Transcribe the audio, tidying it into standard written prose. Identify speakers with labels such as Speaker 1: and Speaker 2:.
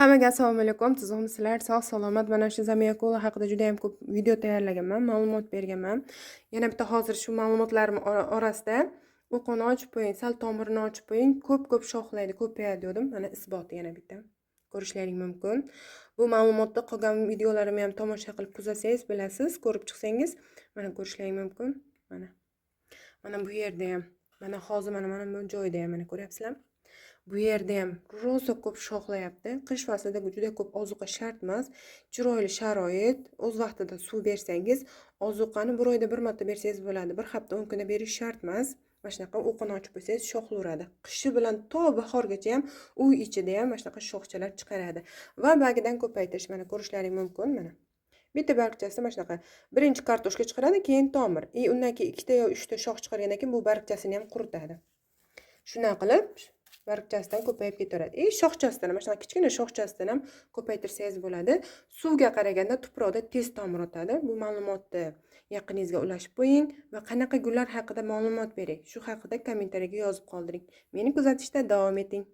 Speaker 1: Hammaga assalomu alaykum. Sizlar sog' salomat. Mana shu Zamiakola haqida juda ham ko'p video tayyorlaganman, ma'lumot berganman. Yana bitta hozir shu ma'lumotlarim orasida o'qini ochib qo'ying, sal tomirini ochib qo'ying, ko'p shoxlaydi, ko'payadi dedim. Mana isboti yana bitta. Ko'rishlaring mumkin. Bu ma'lumotni qolgan videolarimni ham tomosha qilib kuzatsangiz bilasiz, ko'rib chiqsangiz, mana ko'rishlaring mumkin. Mana bu yerda ham, mana hozir mana bu joyda ham mana ko'ryapsizlar. Bu yerda ham rosa ko'p shoxlayapti. Qish faslida juda ko'p ozuqa shart emas. Chiroyli sharoit, o'z vaqtida suv bersangiz, ozuqani bir oyda bir marta bersangiz bo'ladi. Bir hafta 10 kunda berish shart emas. Mana shunaqa o'qini ochib qo'ysangiz shoxlaveradi. Qishi bilan to bahorgacha ham uy ichida ham mana shunaqa shoxchalar chiqaradi. Va bagidan ko'paytirish mana ko'rishlaring mumkin mana. Bitta bargchasida mana shunaqa birinchi kartoshka chiqaradi, keyin tomir. Undan keyin ikkita yo 3 ta shox chiqargandan keyin bu bargchasini ham quritadi. Shunday qilib bargchasidan ko'payib ketaveradi. Shoxchasidan mana shunaqa kichkina shoxchasidan ham ko'paytirsangiz bo'ladi. Suvga qaraganda tuproqda tez tomir o'tadi. Bu ma'lumotni yaqiningizga ulashib qo'ying va qanaqa gullar haqida ma'lumot bering. Shu haqida kommentariyaga yozib qoldiring. Meni kuzatishda davom eting.